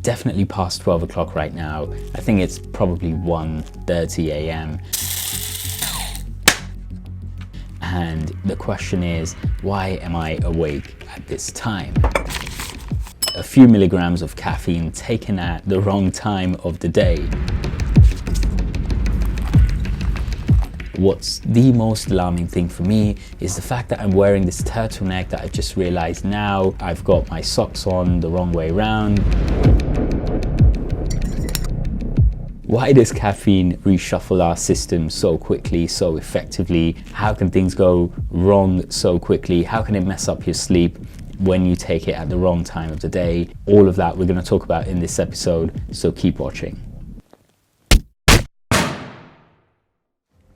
definitely past 12 o'clock right now. I think it's probably 1:30 a.m. And the question is, why am I awake at this time? A few milligrams of caffeine taken at the wrong time of the day. What's the most alarming thing for me is the fact that I'm wearing this turtleneck that I just realized now. I've got my socks on the wrong way around. Why does caffeine reshuffle our system so quickly, so effectively? How can things go wrong so quickly? How can it mess up your sleep when you take it at the wrong time of the day? All of that we're going to talk about in this episode, so keep watching.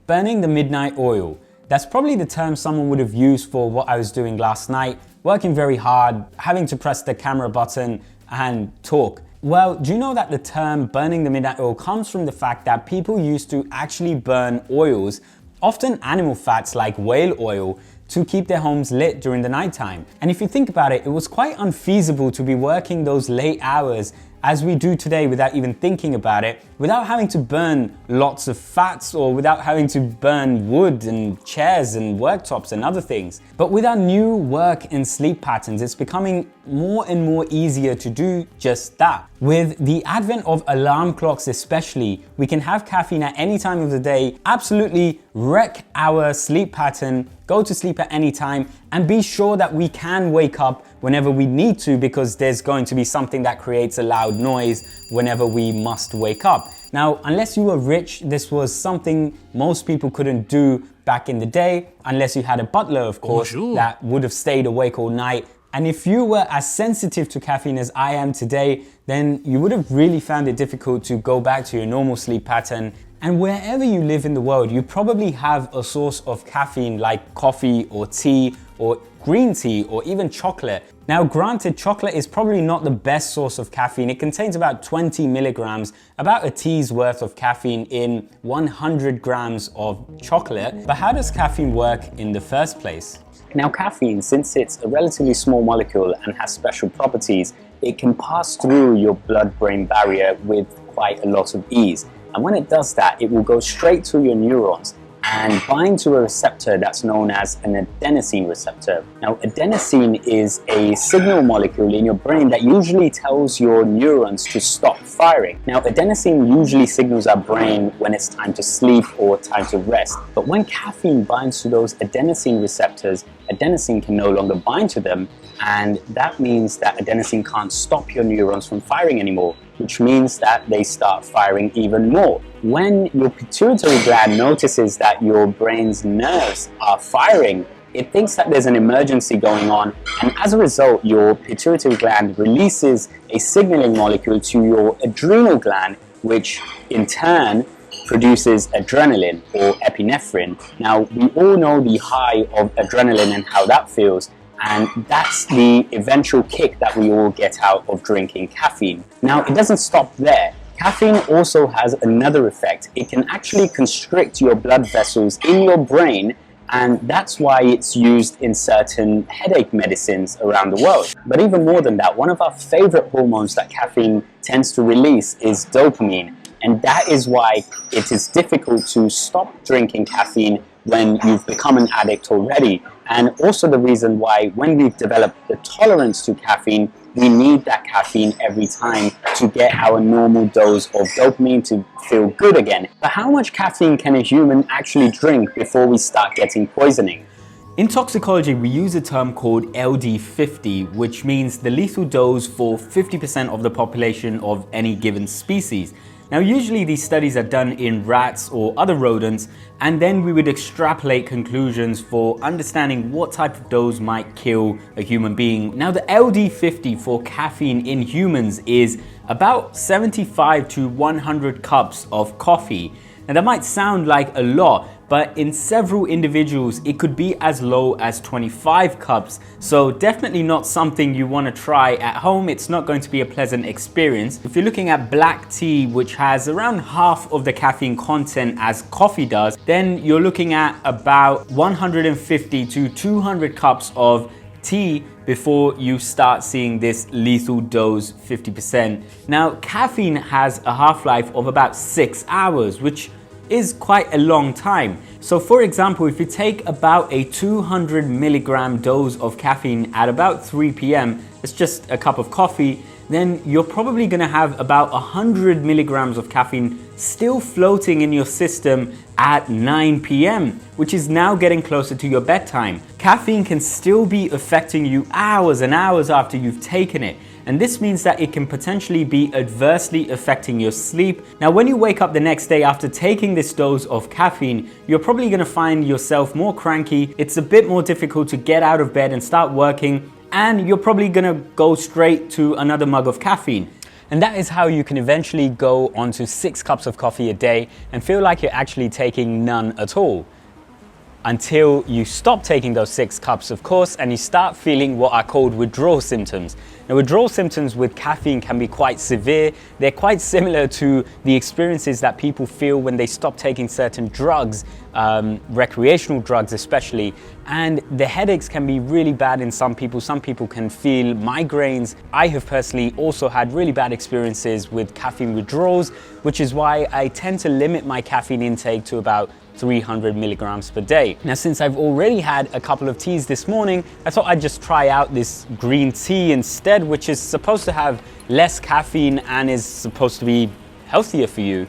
Burning the midnight oil. That's probably the term someone would have used for what I was doing last night, working very hard, having to press the camera button and talk. Well, do you know that the term burning the midnight oil comes from the fact that people used to actually burn oils, often animal fats like whale oil, to keep their homes lit during the nighttime. And if you think about it, it was quite unfeasible to be working those late hours as we do today without even thinking about it, without having to burn lots of fats or without having to burn wood and chairs and worktops and other things. But with our new work and sleep patterns, it's becoming more and more easier to do just that. With the advent of alarm clocks especially, we can have caffeine at any time of the day, absolutely wreck our sleep pattern, go to sleep at any time, and be sure that we can wake up whenever we need to, because there's going to be something that creates a loud noise whenever we must wake up. Now, unless you were rich, this was something most people couldn't do back in the day, unless you had a butler, of course, that would have stayed awake all night. And if you were as sensitive to caffeine as I am today, then you would have really found it difficult to go back to your normal sleep pattern. And wherever you live in the world, you probably have a source of caffeine like coffee or tea or green tea or even chocolate. Now, granted, chocolate is probably not the best source of caffeine. It contains about 20 milligrams, about a tea's worth of caffeine in 100 grams of chocolate. But how does caffeine work in the first place? Now, caffeine, since it's a relatively small molecule and has special properties, it can pass through your blood-brain barrier with quite a lot of ease. And when it does that, it will go straight to your neurons and bind to a receptor that's known as an adenosine receptor. Now, adenosine is a signal molecule in your brain that usually tells your neurons to stop firing. Now, adenosine usually signals our brain when it's time to sleep or time to rest. But when caffeine binds to those adenosine receptors, adenosine can no longer bind to them, and that means that adenosine can't stop your neurons from firing anymore, which means that they start firing even more. When your pituitary gland notices that your brain's nerves are firing, it thinks that there's an emergency going on, and as a result, your pituitary gland releases a signaling molecule to your adrenal gland, which in turn produces adrenaline or epinephrine. Now, we all know the high of adrenaline and how that feels, and that's the eventual kick that we all get out of drinking caffeine. Now, it doesn't stop there. Caffeine also has another effect. It can actually constrict your blood vessels in your brain, and that's why it's used in certain headache medicines around the world. But even more than that, one of our favorite hormones that caffeine tends to release is dopamine. And that is why it is difficult to stop drinking caffeine when you've become an addict already. And also the reason why when we've developed the tolerance to caffeine, we need that caffeine every time to get our normal dose of dopamine to feel good again. But how much caffeine can a human actually drink before we start getting poisoning? In toxicology, we use a term called LD50, which means the lethal dose for 50% of the population of any given species. Now, usually these studies are done in rats or other rodents, and then we would extrapolate conclusions for understanding what type of dose might kill a human being. Now, the LD50 for caffeine in humans is about 75 to 100 cups of coffee. Now, that might sound like a lot, but in several individuals, it could be as low as 25 cups. So definitely not something you want to try at home. It's not going to be a pleasant experience. If you're looking at black tea, which has around half of the caffeine content as coffee does, then you're looking at about 150 to 200 cups of tea before you start seeing this lethal dose 50%. Now, caffeine has a half-life of about 6 hours, which is quite a long time. So for example, if you take about a 200 milligram dose of caffeine at about 3 p.m., it's just a cup of coffee, then you're probably gonna have about 100 milligrams of caffeine still floating in your system at 9 p.m., which is now getting closer to your bedtime. Caffeine can still be affecting you hours and hours after you've taken it. And this means that it can potentially be adversely affecting your sleep. Now, when you wake up the next day after taking this dose of caffeine, you're probably gonna find yourself more cranky. It's a bit more difficult to get out of bed and start working, and you're probably gonna go straight to another mug of caffeine. And that is how you can eventually go on to 6 cups of coffee a day and feel like you're actually taking none at all. Until you stop taking those 6 cups, of course, and you start feeling what are called withdrawal symptoms. Now, withdrawal symptoms with caffeine can be quite severe. They're quite similar to the experiences that people feel when they stop taking certain drugs, recreational drugs especially, and the headaches can be really bad in some people. Some people can feel migraines. I have personally also had really bad experiences with caffeine withdrawals, which is why I tend to limit my caffeine intake to about 300 milligrams per day. Now, since I've already had a couple of teas this morning, I thought I'd just try out this green tea instead, which is supposed to have less caffeine and is supposed to be healthier for you.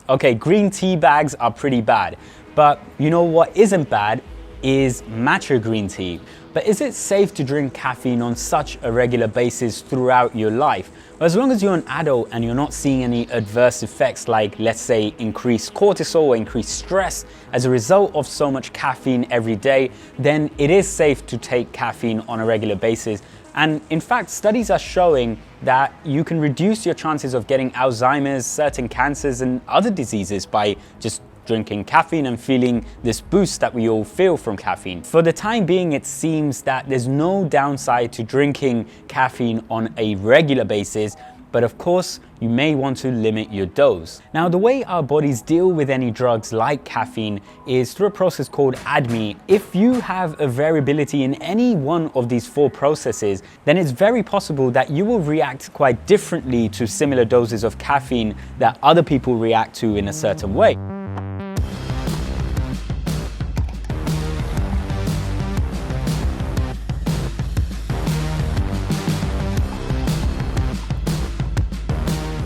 Okay, green tea bags are pretty bad, but you know what isn't bad is matcha green tea. But is it safe to drink caffeine on such a regular basis throughout your life? Well, as long as you're an adult and you're not seeing any adverse effects like, let's say, increased cortisol or increased stress as a result of so much caffeine every day, then it is safe to take caffeine on a regular basis. And in fact, studies are showing that you can reduce your chances of getting Alzheimer's, certain cancers, and other diseases by just drinking caffeine and feeling this boost that we all feel from caffeine. For the time being, it seems that there's no downside to drinking caffeine on a regular basis, but of course, you may want to limit your dose. Now, the way our bodies deal with any drugs like caffeine is through a process called ADME. If you have a variability in any one of these 4 processes, then it's very possible that you will react quite differently to similar doses of caffeine that other people react to in a certain way.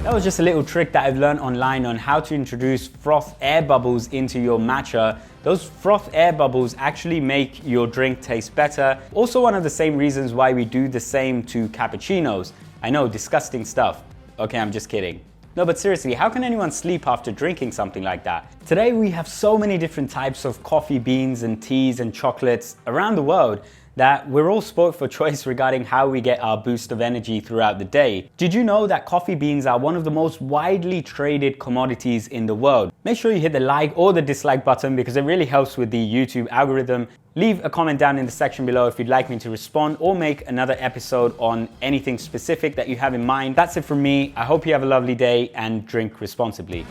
That was just a little trick that I've learned online on how to introduce froth air bubbles into your matcha. Those froth air bubbles actually make your drink taste better. Also, one of the same reasons why we do the same to cappuccinos. I know, disgusting stuff. Okay, I'm just kidding. No, but seriously, how can anyone sleep after drinking something like that? Today we have so many different types of coffee beans and teas and chocolates around the world that we're all spoilt for choice regarding how we get our boost of energy throughout the day. Did you know that coffee beans are one of the most widely traded commodities in the world? Make sure you hit the like or the dislike button because it really helps with the YouTube algorithm. Leave a comment down in the section below if you'd like me to respond or make another episode on anything specific that you have in mind. That's it from me. I hope you have a lovely day and drink responsibly.